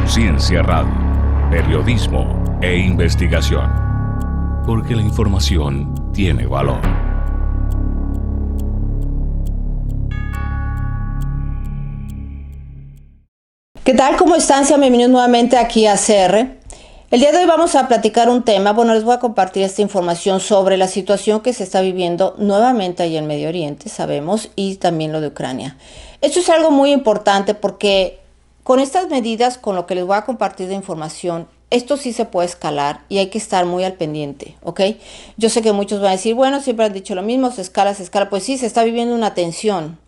Conciencia Radio, periodismo e investigación. Porque la información tiene valor. ¿Qué tal? ¿Cómo están? Sean bienvenidos nuevamente aquí a CR. El día de hoy vamos a platicar un tema, les voy a compartir esta información sobre la situación que se está viviendo nuevamente allá en Medio Oriente, sabemos, y también lo de Ucrania. Esto es algo muy importante porque con estas medidas, con lo que les voy a compartir de información, esto sí se puede escalar y hay que estar muy al pendiente, ¿ok? Yo sé que muchos van a decir, bueno, siempre han dicho lo mismo, se escala, pues sí, se está viviendo una tensión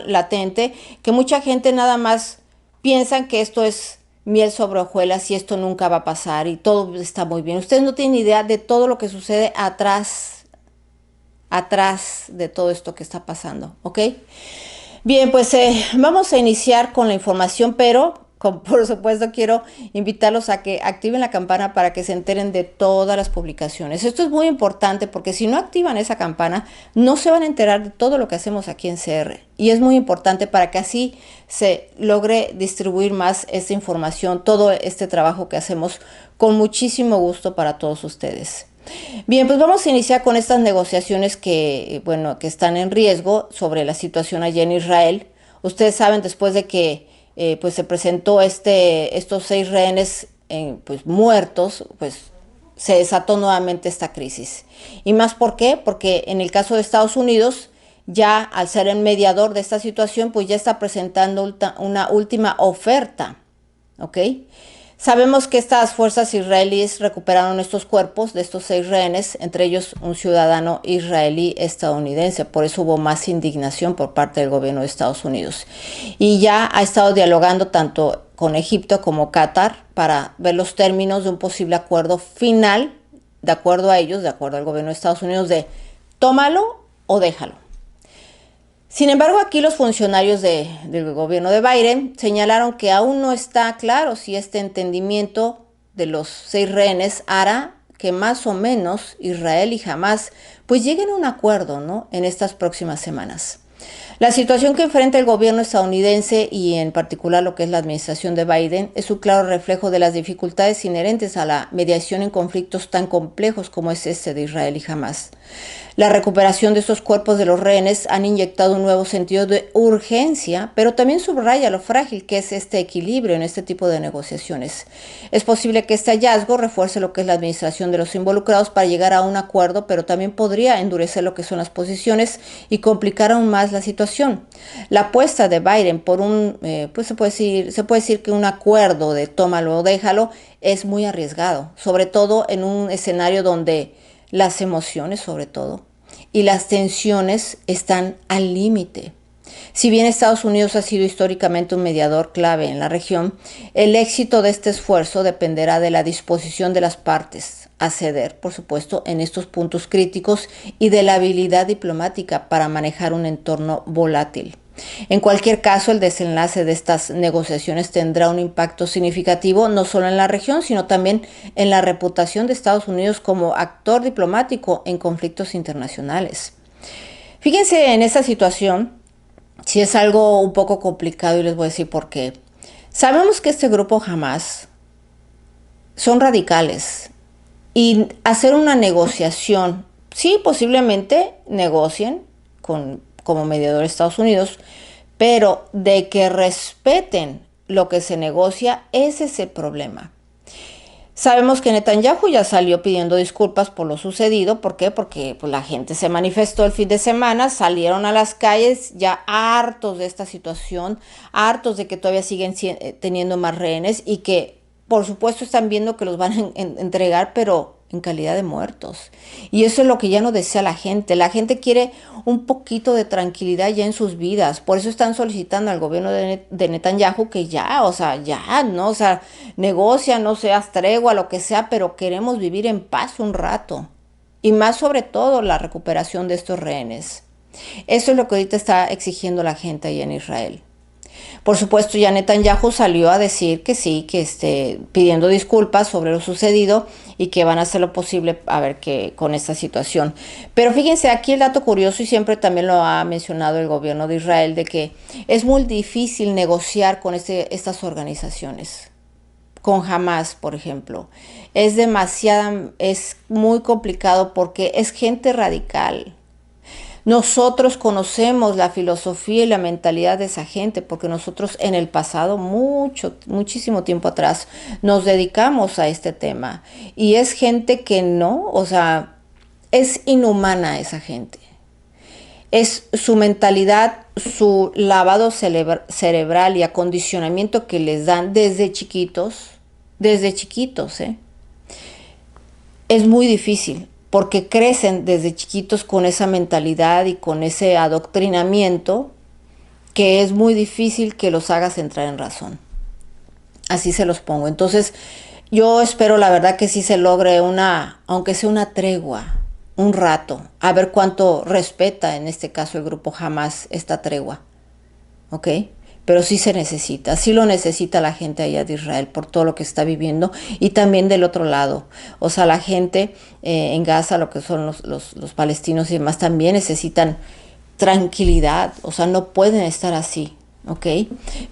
latente que mucha gente nada más piensan que esto es miel sobre hojuelas y esto nunca va a pasar y todo está muy bien. Ustedes no tienen idea de todo lo que sucede atrás de todo esto que está pasando, ¿ok? Bien, pues vamos a iniciar con la información, pero por supuesto quiero invitarlos a que activen la campana para que se enteren de todas las publicaciones. Esto es muy importante porque si no activan esa campana, no se van a enterar de todo lo que hacemos aquí en CR. Y es muy importante para que así se logre distribuir más esta información, todo este trabajo que hacemos con muchísimo gusto para todos ustedes. Bien, pues vamos a iniciar con estas negociaciones que están en riesgo sobre la situación allá en Israel. Ustedes saben, después de que pues se presentó estos 6 rehenes muertos, pues se desató nuevamente esta crisis. Y más, ¿por qué? Porque en el caso de Estados Unidos, ya al ser el mediador de esta situación, pues ya está presentando una última oferta, ¿ok? Sabemos que estas fuerzas israelíes recuperaron estos cuerpos de estos 6 rehenes, entre ellos un ciudadano israelí estadounidense. Por eso hubo más indignación por parte del gobierno de Estados Unidos. Y ya ha estado dialogando tanto con Egipto como Qatar para ver los términos de un posible acuerdo final, de acuerdo a ellos, de acuerdo al gobierno de Estados Unidos, de tómalo o déjalo. Sin embargo, aquí los funcionarios del gobierno de Biden señalaron que aún no está claro si este entendimiento de los 6 rehenes hará que más o menos Israel y Hamás pues lleguen a un acuerdo, ¿no?, en estas próximas semanas. La situación que enfrenta el gobierno estadounidense y en particular lo que es la administración de Biden es un claro reflejo de las dificultades inherentes a la mediación en conflictos tan complejos como es este de Israel y Hamás. La recuperación de estos cuerpos de los rehenes han inyectado un nuevo sentido de urgencia, pero también subraya lo frágil que es este equilibrio en este tipo de negociaciones. Es posible que este hallazgo refuerce lo que es la administración de los involucrados para llegar a un acuerdo, pero también podría endurecer lo que son las posiciones y complicar aún más la situación. La apuesta de Biden por se puede decir que un acuerdo de tómalo o déjalo es muy arriesgado, sobre todo en un escenario donde las emociones, sobre todo, y las tensiones están al límite. Si bien Estados Unidos ha sido históricamente un mediador clave en la región, el éxito de este esfuerzo dependerá de la disposición de las partes a ceder, por supuesto, en estos puntos críticos y de la habilidad diplomática para manejar un entorno volátil. En cualquier caso, el desenlace de estas negociaciones tendrá un impacto significativo no solo en la región, sino también en la reputación de Estados Unidos como actor diplomático en conflictos internacionales. Fíjense en esta situación, si es algo un poco complicado y les voy a decir por qué. Sabemos que este grupo Hamás son radicales y hacer una negociación, sí, posiblemente negocien como mediador de Estados Unidos, pero de que respeten lo que se negocia, ese es el problema. Sabemos que Netanyahu ya salió pidiendo disculpas por lo sucedido. ¿Por qué? Porque pues, la gente se manifestó el fin de semana, salieron a las calles ya hartos de esta situación, hartos de que todavía siguen teniendo más rehenes y que por supuesto están viendo que los van a entregar, pero en calidad de muertos. Y eso es lo que ya no desea la gente. La gente quiere un poquito de tranquilidad ya en sus vidas. Por eso están solicitando al gobierno de Netanyahu que negocia, no seas tregua, lo que sea, pero queremos vivir en paz un rato. Y más sobre todo la recuperación de estos rehenes. Eso es lo que ahorita está exigiendo la gente ahí en Israel. Por supuesto, ya Netanyahu salió a decir que sí, que pidiendo disculpas sobre lo sucedido y que van a hacer lo posible con esta situación. Pero fíjense, aquí el dato curioso, y siempre también lo ha mencionado el gobierno de Israel, de que es muy difícil negociar con estas organizaciones. con Hamas, por ejemplo. Es muy complicado porque es gente radical. Nosotros conocemos la filosofía y la mentalidad de esa gente porque nosotros en el pasado, muchísimo tiempo atrás, nos dedicamos a este tema. Y es gente que no, o sea, es inhumana esa gente. Es su mentalidad, su lavado cerebral y acondicionamiento que les dan desde chiquitos, ¿eh? Es muy difícil porque crecen desde chiquitos con esa mentalidad y con ese adoctrinamiento que es muy difícil que los hagas entrar en razón. Así se los pongo. Entonces, yo espero la verdad que sí se logre aunque sea una tregua, un rato, a ver cuánto respeta en este caso el grupo Hamas esta tregua, ¿ok? Pero sí lo necesita la gente allá de Israel por todo lo que está viviendo y también del otro lado. O sea, la gente en Gaza, lo que son los palestinos y demás, también necesitan tranquilidad, o sea, no pueden estar así, ¿ok?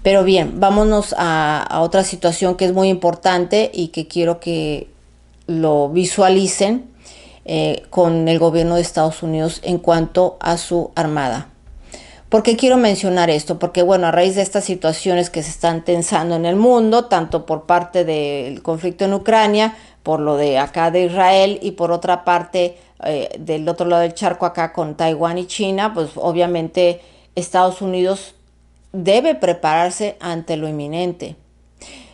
Pero bien, vámonos a otra situación que es muy importante y que quiero que lo visualicen con el gobierno de Estados Unidos en cuanto a su armada. ¿Por qué quiero mencionar esto? Porque, bueno, a raíz de estas situaciones que se están tensando en el mundo, tanto por parte del conflicto en Ucrania, por lo de acá de Israel y por otra parte del otro lado del charco acá con Taiwán y China, pues obviamente Estados Unidos debe prepararse ante lo inminente.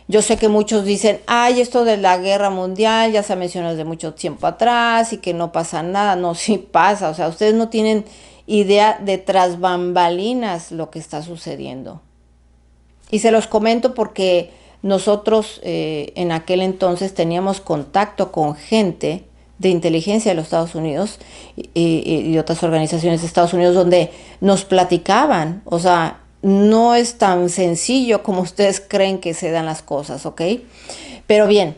Yo sé que muchos dicen, ay, esto de la guerra mundial ya se ha mencionado desde mucho tiempo atrás y que no pasa nada. No, sí pasa. O sea, ustedes no tienen idea de tras bambalinas lo que está sucediendo. Y se los comento porque nosotros en aquel entonces teníamos contacto con gente de inteligencia de los Estados Unidos y otras organizaciones de Estados Unidos donde nos platicaban, o sea, no es tan sencillo como ustedes creen que se dan las cosas, ¿ok? Pero bien,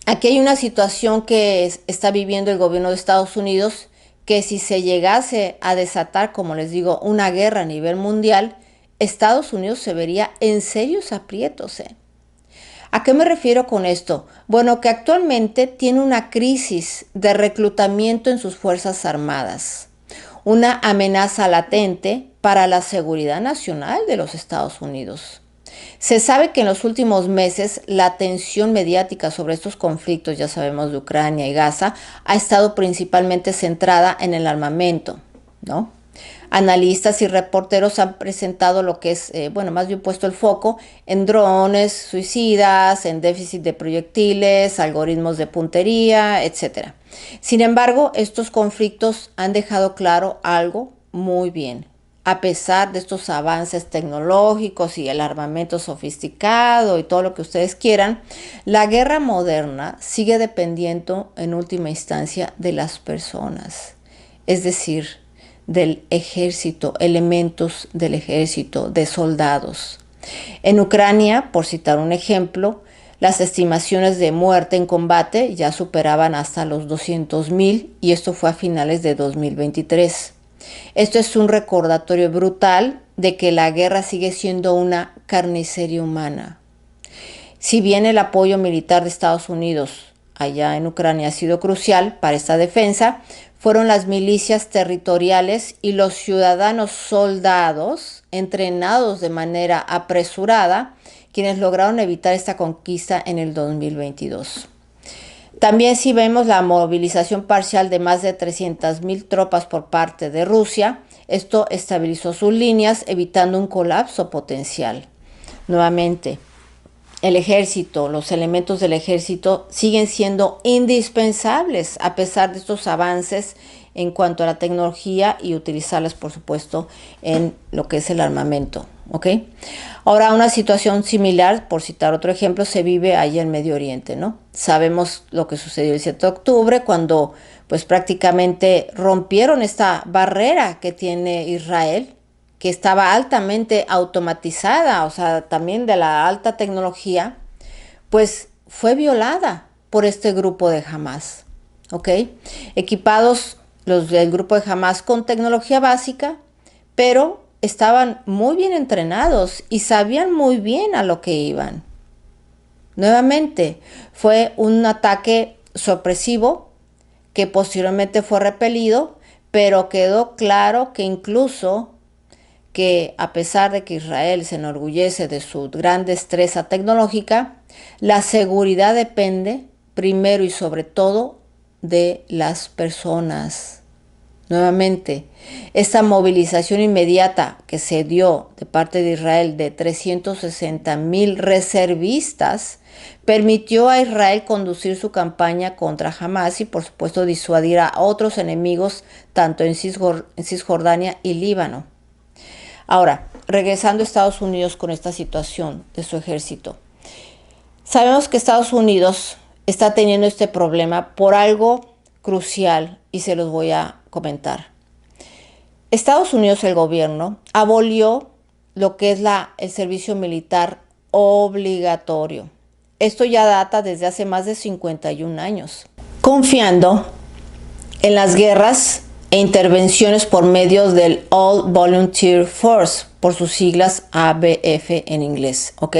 aquí hay una situación que está viviendo el gobierno de Estados Unidos que si se llegase a desatar, como les digo, una guerra a nivel mundial, Estados Unidos se vería en serios aprietos, ¿eh? ¿A qué me refiero con esto? Bueno, que actualmente tiene una crisis de reclutamiento en sus Fuerzas Armadas, una amenaza latente para la seguridad nacional de los Estados Unidos. Se sabe que en los últimos meses la atención mediática sobre estos conflictos, ya sabemos de Ucrania y Gaza, ha estado principalmente centrada en el armamento, ¿no? Analistas y reporteros han presentado lo que es, más bien puesto el foco en drones suicidas, en déficit de proyectiles, algoritmos de puntería, etc. Sin embargo, estos conflictos han dejado claro algo muy bien. A pesar de estos avances tecnológicos y el armamento sofisticado y todo lo que ustedes quieran, la guerra moderna sigue dependiendo en última instancia de las personas, es decir, del ejército, elementos del ejército, de soldados. En Ucrania, por citar un ejemplo, las estimaciones de muerte en combate ya superaban hasta los 200,000 y esto fue a finales de 2023. Esto es un recordatorio brutal de que la guerra sigue siendo una carnicería humana. Si bien el apoyo militar de Estados Unidos allá en Ucrania ha sido crucial para esta defensa, fueron las milicias territoriales y los ciudadanos soldados entrenados de manera apresurada quienes lograron evitar esta conquista en el 2022. También si vemos la movilización parcial de más de 300,000 tropas por parte de Rusia, esto estabilizó sus líneas evitando un colapso potencial. Nuevamente, el ejército, los elementos del ejército siguen siendo indispensables a pesar de estos avances en cuanto a la tecnología y utilizarlas, por supuesto, en lo que es el armamento, ¿ok? Ahora, una situación similar, por citar otro ejemplo, se vive allá en Medio Oriente, ¿no? Sabemos lo que sucedió el 7 de octubre, cuando pues prácticamente rompieron esta barrera que tiene Israel, que estaba altamente automatizada, o sea, también de la alta tecnología, pues fue violada por este grupo de Hamas, ¿ok? Equipados los del grupo de Hamas con tecnología básica, pero estaban muy bien entrenados y sabían muy bien a lo que iban. Nuevamente, fue un ataque sorpresivo que posteriormente fue repelido, pero quedó claro que incluso que a pesar de que Israel se enorgullece de su gran destreza tecnológica, la seguridad depende primero y sobre todo de las personas. Nuevamente, esta movilización inmediata que se dio de parte de Israel de 360,000 reservistas permitió a Israel conducir su campaña contra Hamas y por supuesto disuadir a otros enemigos tanto en Cisjordania y Líbano. Ahora, regresando a Estados Unidos con esta situación de su ejército. Sabemos que Estados Unidos está teniendo este problema por algo crucial y se los voy a comentar. Estados Unidos, el gobierno, abolió lo que es el servicio militar obligatorio. Esto ya data desde hace más de 51 años, confiando en las guerras e intervenciones por medio del All Volunteer Force, por sus siglas ABF en inglés, ¿ok?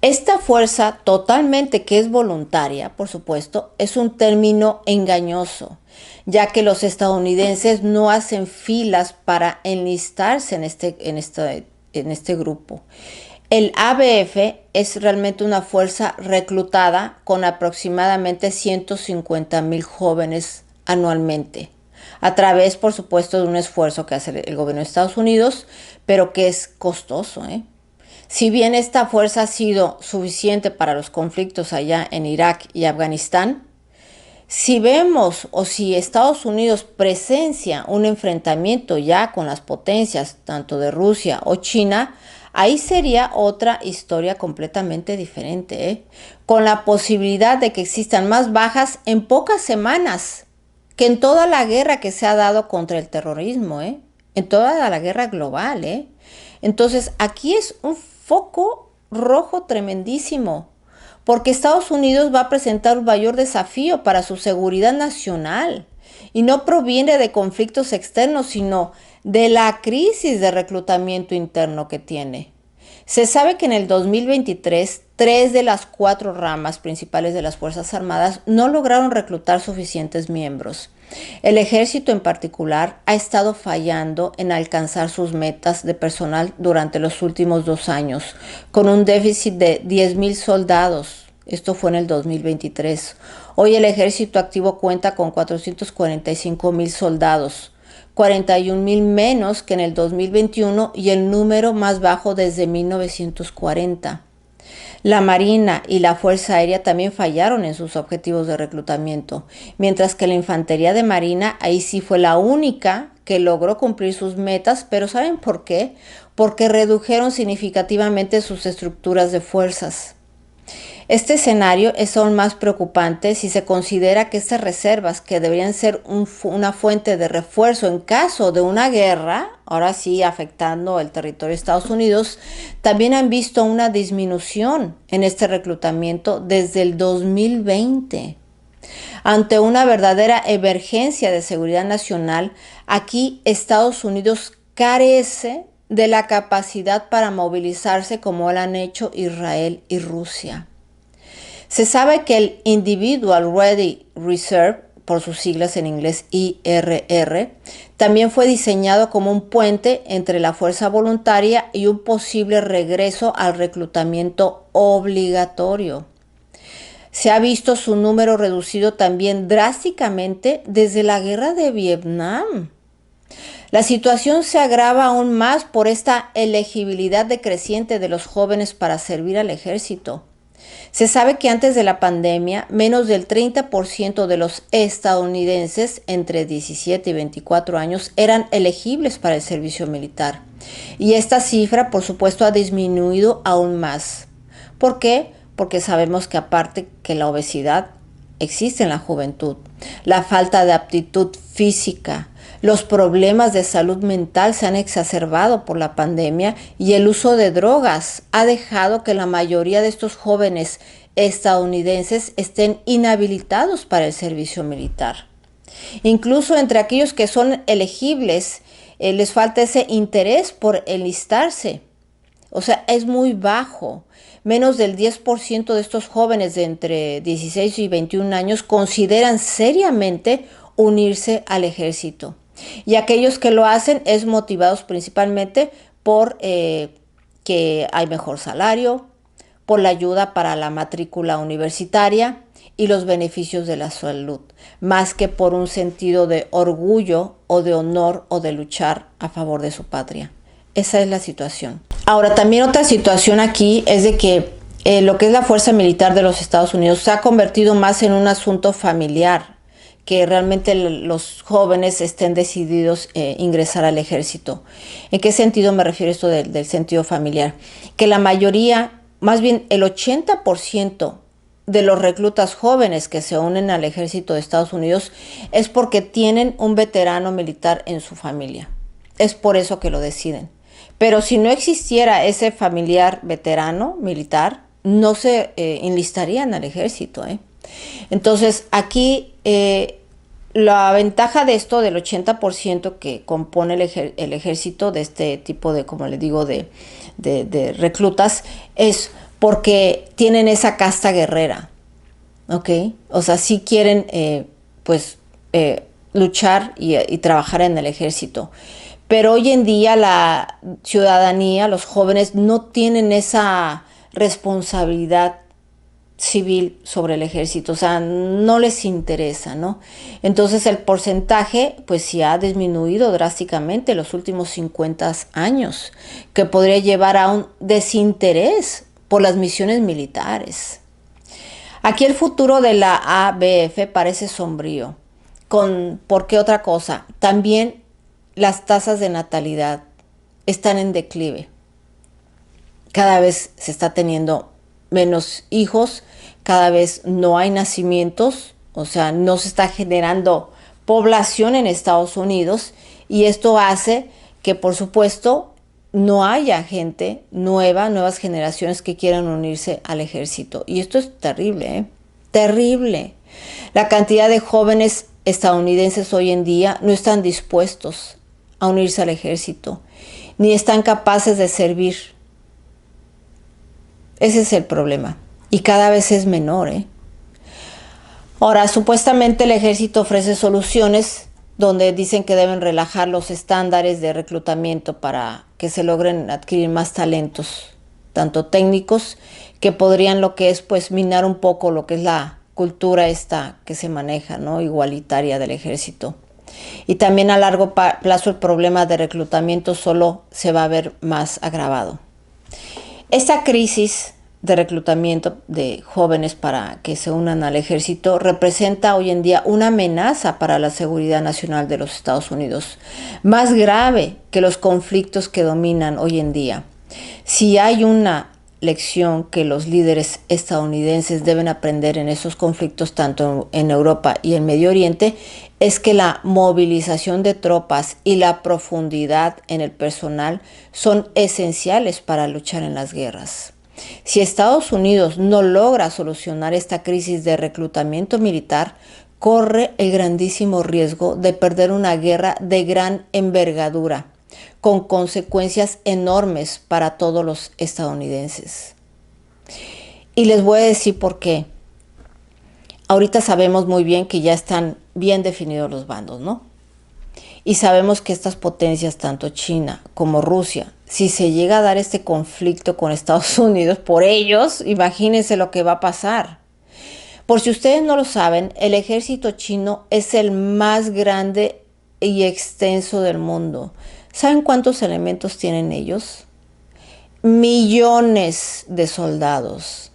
Esta fuerza totalmente que es voluntaria, por supuesto, es un término engañoso, ya que los estadounidenses no hacen filas para enlistarse en este grupo. El ABF es realmente una fuerza reclutada con aproximadamente 150,000 jóvenes anualmente, a través, por supuesto, de un esfuerzo que hace el gobierno de Estados Unidos, pero que es costoso, Si bien esta fuerza ha sido suficiente para los conflictos allá en Irak y Afganistán, si vemos o si Estados Unidos presencia un enfrentamiento ya con las potencias, tanto de Rusia o China, ahí sería otra historia completamente diferente, con la posibilidad de que existan más bajas en pocas semanas que en toda la guerra que se ha dado contra el terrorismo, en toda la guerra global. Entonces, aquí es un foco rojo tremendísimo, porque Estados Unidos va a presentar un mayor desafío para su seguridad nacional y no proviene de conflictos externos, sino de la crisis de reclutamiento interno que tiene. Se sabe que en el 2023, 3 de las 4 ramas principales de las Fuerzas Armadas no lograron reclutar suficientes miembros. El ejército en particular ha estado fallando en alcanzar sus metas de personal durante los últimos 2 años, con un déficit de 10,000 soldados. Esto fue en el 2023. Hoy el ejército activo cuenta con 445,000 soldados, 41,000 menos que en el 2021 y el número más bajo desde 1940. La Marina y la Fuerza Aérea también fallaron en sus objetivos de reclutamiento, mientras que la Infantería de Marina ahí sí fue la única que logró cumplir sus metas, pero ¿saben por qué? Porque redujeron significativamente sus estructuras de fuerzas. Este escenario es aún más preocupante si se considera que estas reservas, que deberían ser una fuente de refuerzo en caso de una guerra, ahora sí afectando el territorio de Estados Unidos, también han visto una disminución en este reclutamiento desde el 2020. Ante una verdadera emergencia de seguridad nacional, aquí Estados Unidos carece de la capacidad para movilizarse como lo han hecho Israel y Rusia. Se sabe que el Individual Ready Reserve, por sus siglas en inglés IRR, también fue diseñado como un puente entre la fuerza voluntaria y un posible regreso al reclutamiento obligatorio. Se ha visto su número reducido también drásticamente desde la guerra de Vietnam. La situación se agrava aún más por esta elegibilidad decreciente de los jóvenes para servir al ejército. Se sabe que antes de la pandemia, menos del 30% de los estadounidenses entre 17 y 24 años eran elegibles para el servicio militar. Y esta cifra, por supuesto, ha disminuido aún más. ¿Por qué? Porque sabemos que aparte que la obesidad existe en la juventud, la falta de aptitud física, los problemas de salud mental se han exacerbado por la pandemia y el uso de drogas ha dejado que la mayoría de estos jóvenes estadounidenses estén inhabilitados para el servicio militar. Incluso entre aquellos que son elegibles, les falta ese interés por enlistarse. O sea, es muy bajo. menos del 10% de estos jóvenes de entre 16 y 21 años consideran seriamente unirse al ejército. Y aquellos que lo hacen es motivados principalmente por que hay mejor salario, por la ayuda para la matrícula universitaria y los beneficios de la salud, más que por un sentido de orgullo o de honor o de luchar a favor de su patria. Esa es la situación. Ahora, también otra situación aquí es de que lo que es la fuerza militar de los Estados Unidos se ha convertido más en un asunto familiar, que realmente los jóvenes estén decididos a ingresar al ejército. ¿En qué sentido me refiero esto del sentido familiar? Que la mayoría, más bien el 80% de los reclutas jóvenes que se unen al ejército de Estados Unidos es porque tienen un veterano militar en su familia. Es por eso que lo deciden. Pero si no existiera ese familiar veterano militar, no se enlistarían al ejército. Entonces, aquí la ventaja de esto, del 80% que compone el ejército, de este tipo de, como les digo, de reclutas, es porque tienen esa casta guerrera, ¿ok? O sea, sí quieren, luchar y trabajar en el ejército. Pero hoy en día la ciudadanía, los jóvenes, no tienen esa responsabilidad civil sobre el ejército, o sea, no les interesa, ¿no? Entonces el porcentaje pues sí ha disminuido drásticamente en los últimos 50 años, que podría llevar a un desinterés por las misiones militares. Aquí el futuro de la ABF parece sombrío. ¿Por qué otra cosa? También las tasas de natalidad están en declive. Cada vez se está teniendo menos hijos, cada vez no hay nacimientos, o sea, no se está generando población en Estados Unidos, y esto hace que, por supuesto, no haya gente nueva, nuevas generaciones que quieran unirse al ejército. Y esto es terrible, terrible. La cantidad de jóvenes estadounidenses hoy en día no están dispuestos a unirse al ejército, ni están capaces de servir. Ese es el problema. Y cada vez es menor. Ahora, supuestamente el ejército ofrece soluciones donde dicen que deben relajar los estándares de reclutamiento para que se logren adquirir más talentos, tanto técnicos, que podrían lo que es pues minar un poco lo que es la cultura esta que se maneja, ¿no? Igualitaria del ejército. Y también a largo plazo el problema de reclutamiento solo se va a ver más agravado. Esta crisis de reclutamiento de jóvenes para que se unan al ejército representa hoy en día una amenaza para la seguridad nacional de los Estados Unidos, más grave que los conflictos que dominan hoy en día. Si hay una lección que los líderes estadounidenses deben aprender en esos conflictos, tanto en Europa y en Medio Oriente, es que la movilización de tropas y la profundidad en el personal son esenciales para luchar en las guerras. Si Estados Unidos no logra solucionar esta crisis de reclutamiento militar, corre el grandísimo riesgo de perder una guerra de gran envergadura, con consecuencias enormes para todos los estadounidenses. Y les voy a decir por qué. Ahorita sabemos muy bien que ya están bien definidos los bandos, ¿no? Y sabemos que estas potencias, tanto China como Rusia, si se llega a dar este conflicto con Estados Unidos por ellos, imagínense lo que va a pasar. Por si ustedes no lo saben, el ejército chino es el más grande y extenso del mundo. ¿Saben cuántos elementos tienen ellos? Millones de soldados,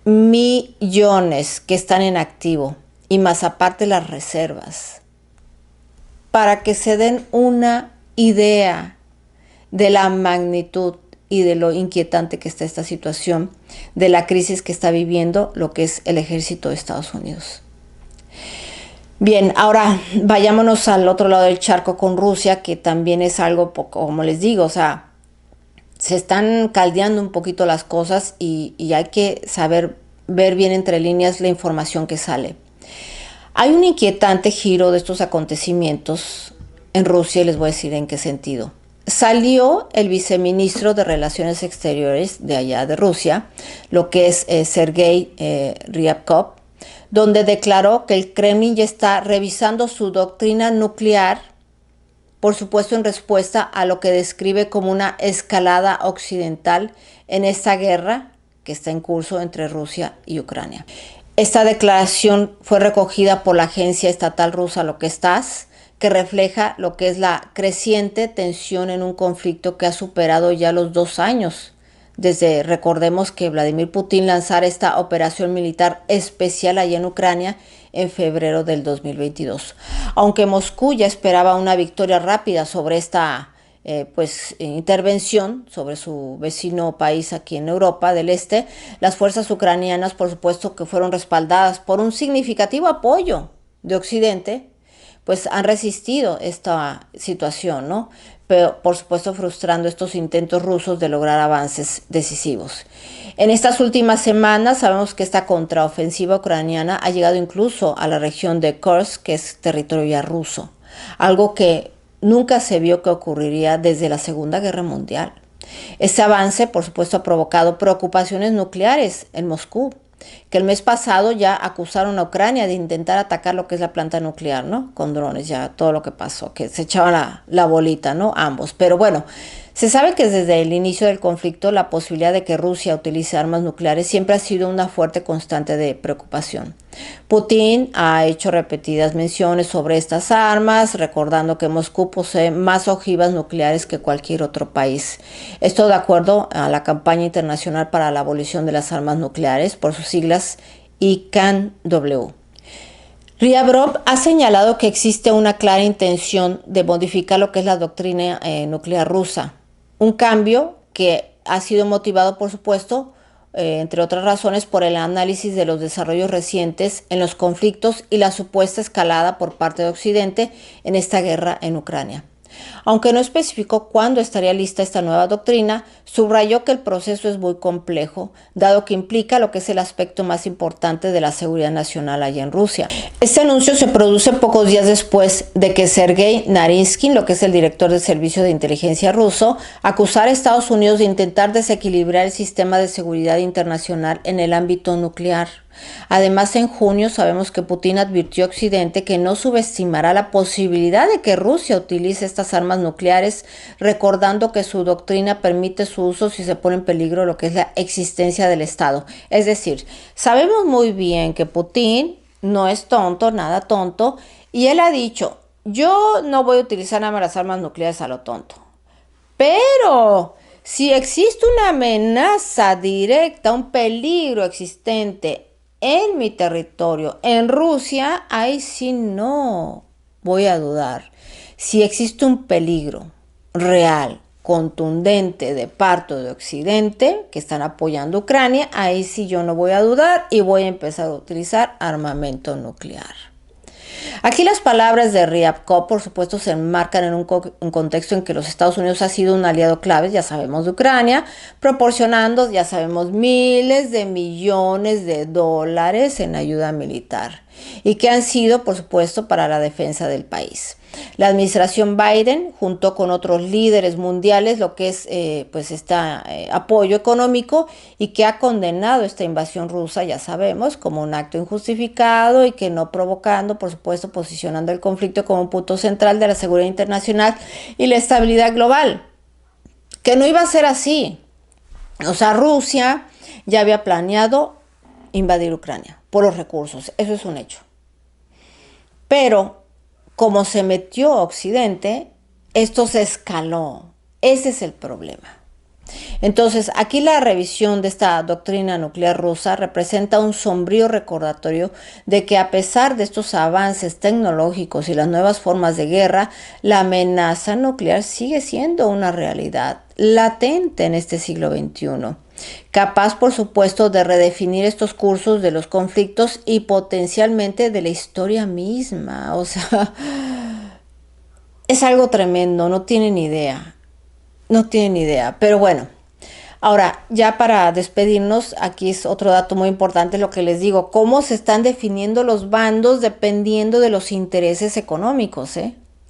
millones que están en activo, y más aparte las reservas. Para que se den una idea de la magnitud y de lo inquietante que está esta situación, de la crisis que está viviendo lo que es el ejército de Estados Unidos. Bien, ahora vayámonos al otro lado del charco con Rusia, que también es algo, como les digo, o sea, se están caldeando un poquito las cosas y hay que saber ver bien entre líneas la información que sale. Hay un inquietante giro de estos acontecimientos en Rusia y les voy a decir en qué sentido. salió el viceministro de Relaciones Exteriores de allá de Rusia, lo que es Sergei Ryabkov, donde declaró que el Kremlin ya está revisando su doctrina nuclear, por supuesto en respuesta a lo que describe como una escalada occidental en esta guerra que está en curso entre Rusia y Ucrania. Esta declaración fue recogida por la agencia estatal rusa Lo que Estás, que refleja lo que es la creciente tensión en un conflicto que ha superado ya los 2 años. Desde, recordemos que Vladimir Putin lanzara esta operación militar especial allá en Ucrania en febrero del 2022. Aunque Moscú ya esperaba una victoria rápida sobre esta intervención sobre su vecino país aquí en Europa del Este, las fuerzas ucranianas, por supuesto, que fueron respaldadas por un significativo apoyo de Occidente, pues han resistido esta situación, ¿no? Pero por supuesto frustrando estos intentos rusos de lograr avances decisivos. En estas últimas semanas sabemos que esta contraofensiva ucraniana ha llegado incluso a la región de Kursk, que es territorio ya ruso, algo que nunca se vio que ocurriría desde la Segunda Guerra Mundial. Este avance, por supuesto, ha provocado preocupaciones nucleares en Moscú, que el mes pasado ya acusaron a Ucrania de intentar atacar lo que es la planta nuclear, ¿no? Con drones, ya todo lo que pasó, que se echaban la bolita, ¿no? Ambos. Pero bueno, se sabe que desde el inicio del conflicto la posibilidad de que Rusia utilice armas nucleares siempre ha sido una fuerte constante de preocupación. Putin ha hecho repetidas menciones sobre estas armas, recordando que Moscú posee más ojivas nucleares que cualquier otro país. Esto de acuerdo a la campaña internacional para la abolición de las armas nucleares, por sus siglas ICANW. Ryabkov ha señalado que existe una clara intención de modificar lo que es la doctrina nuclear rusa, un cambio que ha sido motivado, por supuesto, entre otras razones, por el análisis de los desarrollos recientes en los conflictos y la supuesta escalada por parte de Occidente en esta guerra en Ucrania. Aunque no especificó cuándo estaría lista esta nueva doctrina, subrayó que el proceso es muy complejo, dado que implica lo que es el aspecto más importante de la seguridad nacional allá en Rusia. Este anuncio se produce pocos días después de que Sergei Narinsky, lo que es el director del Servicio de Inteligencia ruso, acusara a Estados Unidos de intentar desequilibrar el sistema de seguridad internacional en el ámbito nuclear. Además, en junio sabemos que Putin advirtió a Occidente que no subestimará la posibilidad de que Rusia utilice estas armas nucleares, recordando que su doctrina permite su uso si se pone en peligro lo que es la existencia del Estado. Es decir, sabemos muy bien que Putin no es tonto, nada tonto, y él ha dicho, yo no voy a utilizar nada más las armas nucleares a lo tonto, pero si existe una amenaza directa, un peligro existente en mi territorio, en Rusia, ahí sí no voy a dudar. Si existe un peligro real, contundente de parte de Occidente, que están apoyando a Ucrania, ahí sí yo no voy a dudar y voy a empezar a utilizar armamento nuclear. Aquí las palabras de Ryabkov, por supuesto, se enmarcan en un contexto en que los Estados Unidos ha sido un aliado clave, ya sabemos, de Ucrania, proporcionando, ya sabemos, miles de millones de dólares en ayuda militar y que han sido, por supuesto, para la defensa del país. La administración Biden, junto con otros líderes mundiales, lo que es apoyo económico y que ha condenado esta invasión rusa, ya sabemos, como un acto injustificado y que no provocando, por supuesto, posicionando el conflicto como un punto central de la seguridad internacional y la estabilidad global. Que no iba a ser así. O sea, Rusia ya había planeado invadir Ucrania por los recursos, eso es un hecho. Pero como se metió a Occidente, esto se escaló. Ese es el problema. Entonces, aquí la revisión de esta doctrina nuclear rusa representa un sombrío recordatorio de que a pesar de estos avances tecnológicos y las nuevas formas de guerra, la amenaza nuclear sigue siendo una realidad latente en este siglo XXI. Capaz, por supuesto, de redefinir estos cursos de los conflictos y potencialmente de la historia misma. O sea, es algo tremendo, no tienen idea. No tienen idea, pero bueno. Ahora, ya para despedirnos, aquí es otro dato muy importante lo que les digo. Cómo se están definiendo los bandos dependiendo de los intereses económicos,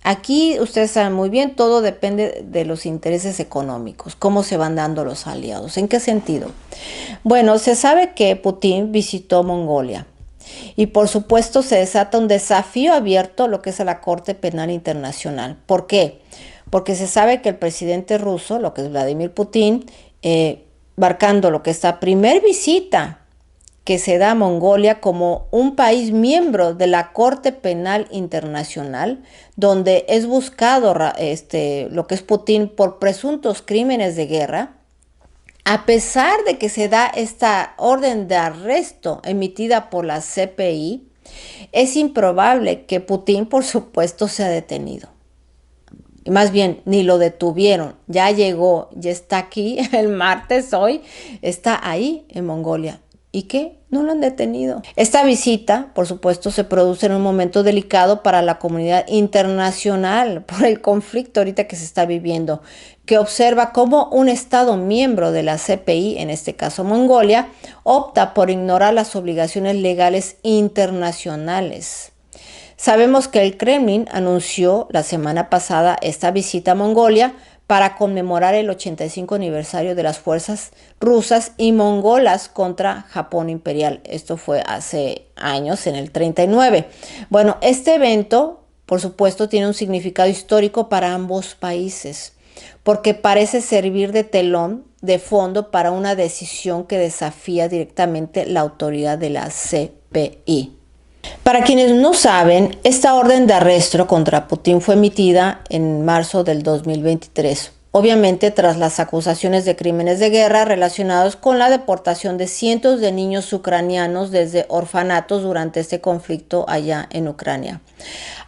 Aquí ustedes saben muy bien, todo depende de los intereses económicos, cómo se van dando los aliados. ¿En qué sentido? Bueno, se sabe que Putin visitó Mongolia y por supuesto se desata un desafío abierto a lo que es a la Corte Penal Internacional. ¿Por qué? Porque se sabe que el presidente ruso, lo que es Vladimir Putin, marcando lo que es la primer visita que se da a Mongolia como un país miembro de la Corte Penal Internacional, donde es buscado lo que es Putin por presuntos crímenes de guerra. A pesar de que se da esta orden de arresto emitida por la CPI, es improbable que Putin, por supuesto, sea detenido. Y más bien, ni lo detuvieron. Ya llegó, ya está aquí el martes hoy, está ahí en Mongolia. ¿Y qué? No lo han detenido. Esta visita, por supuesto, se produce en un momento delicado para la comunidad internacional por el conflicto ahorita que se está viviendo, que observa cómo un Estado miembro de la CPI, en este caso Mongolia, opta por ignorar las obligaciones legales internacionales. Sabemos que el Kremlin anunció la semana pasada esta visita a Mongolia para conmemorar el 85 aniversario de las fuerzas rusas y mongolas contra Japón imperial. Esto fue hace años, en el 39. Bueno, este evento, por supuesto, tiene un significado histórico para ambos países, porque parece servir de telón de fondo para una decisión que desafía directamente la autoridad de la CPI. Para quienes no saben, esta orden de arresto contra Putin fue emitida en marzo del 2023, obviamente tras las acusaciones de crímenes de guerra relacionados con la deportación de cientos de niños ucranianos desde orfanatos durante este conflicto allá en Ucrania.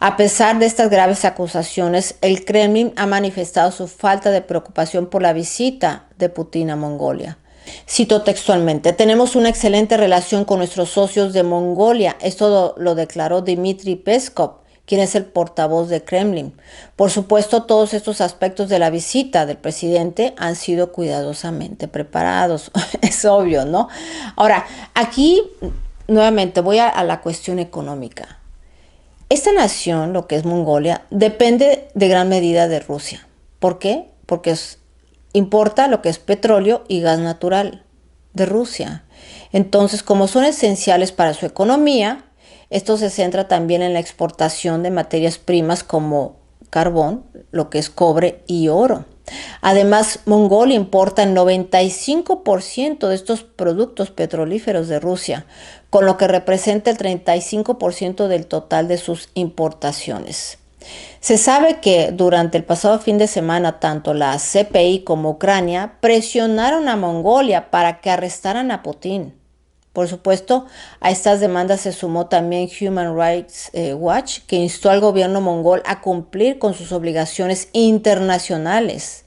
A pesar de estas graves acusaciones, el Kremlin ha manifestado su falta de preocupación por la visita de Putin a Mongolia. Cito textualmente: tenemos una excelente relación con nuestros socios de Mongolia. Esto lo declaró Dmitry Peskov, quien es el portavoz de Kremlin. Por supuesto, todos estos aspectos de la visita del presidente han sido cuidadosamente preparados. Es obvio, ¿no? Ahora, aquí nuevamente voy a la cuestión económica. Esta nación, lo que es Mongolia, depende de gran medida de Rusia. ¿Por qué? Porque importa lo que es petróleo y gas natural de Rusia. Entonces, como son esenciales para su economía, esto se centra también en la exportación de materias primas como carbón, lo que es cobre y oro. Además, Mongolia importa el 95% de estos productos petrolíferos de Rusia, con lo que representa el 35% del total de sus importaciones. Se sabe que durante el pasado fin de semana tanto la CPI como Ucrania presionaron a Mongolia para que arrestaran a Putin. Por supuesto, a estas demandas se sumó también Human Rights Watch, que instó al gobierno mongol a cumplir con sus obligaciones internacionales.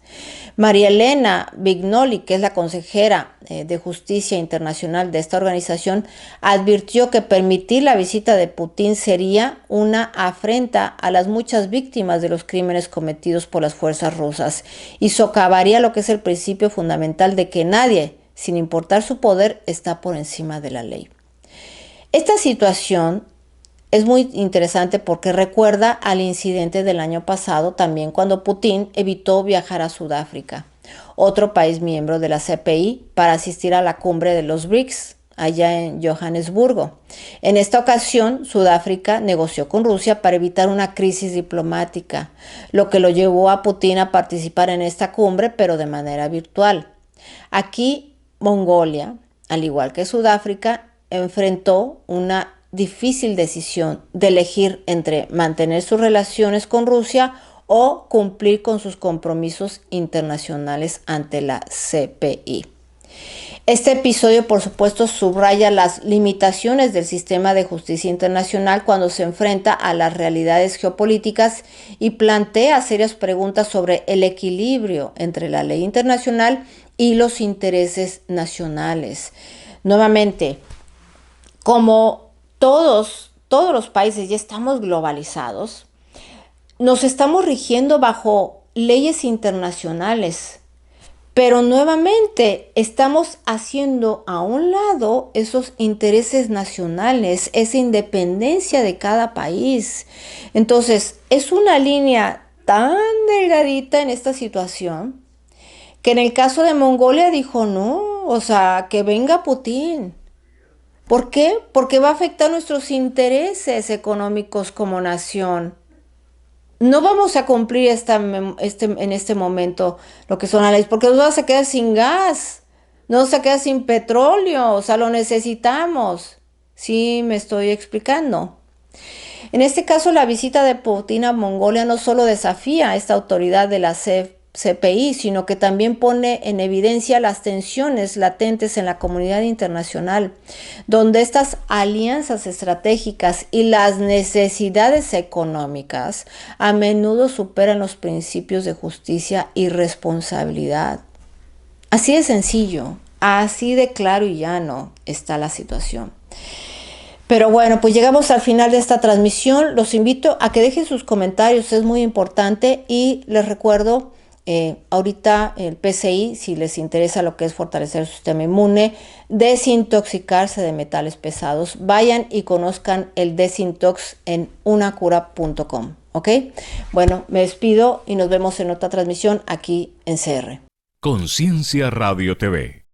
María Elena Vignoli, que es la consejera de Justicia Internacional de esta organización, advirtió que permitir la visita de Putin sería una afrenta a las muchas víctimas de los crímenes cometidos por las fuerzas rusas y socavaría lo que es el principio fundamental de que nadie, sin importar su poder, está por encima de la ley. Esta situación es muy interesante porque recuerda al incidente del año pasado, también cuando Putin evitó viajar a Sudáfrica, otro país miembro de la CPI, para asistir a la cumbre de los BRICS, allá en Johannesburgo. En esta ocasión, Sudáfrica negoció con Rusia para evitar una crisis diplomática, lo que lo llevó a Putin a participar en esta cumbre, pero de manera virtual. Aquí, Mongolia, al igual que Sudáfrica, enfrentó una difícil decisión de elegir entre mantener sus relaciones con Rusia o cumplir con sus compromisos internacionales ante la CPI. Este episodio, por supuesto, subraya las limitaciones del sistema de justicia internacional cuando se enfrenta a las realidades geopolíticas y plantea serias preguntas sobre el equilibrio entre la ley internacional y los intereses nacionales. Nuevamente, como todos los países ya estamos globalizados, nos estamos rigiendo bajo leyes internacionales, Pero nuevamente estamos haciendo a un lado esos intereses nacionales, esa independencia de cada país. Entonces, es una línea tan delgadita en esta situación que en el caso de Mongolia dijo no, o sea, que venga Putin. ¿Por qué? Porque va a afectar nuestros intereses económicos como nación. No vamos a cumplir en este momento lo que son las leyes, porque nos vamos a quedar sin gas, nos vamos a quedar sin petróleo, o sea, lo necesitamos. Sí, me estoy explicando. En este caso, la visita de Putin a Mongolia no solo desafía a esta autoridad de la CPI, sino que también pone en evidencia las tensiones latentes en la comunidad internacional, donde estas alianzas estratégicas y las necesidades económicas a menudo superan los principios de justicia y responsabilidad. Así de sencillo, así de claro y llano está la situación. Pero bueno, pues llegamos al final de esta transmisión. Los invito a que dejen sus comentarios, es muy importante. Y les recuerdo, ahorita el PCI, si les interesa lo que es fortalecer el sistema inmune, desintoxicarse de metales pesados, vayan y conozcan el Desintox en unacura.com. ¿Ok? Bueno, me despido y nos vemos en otra transmisión aquí en CR. Conciencia Radio TV.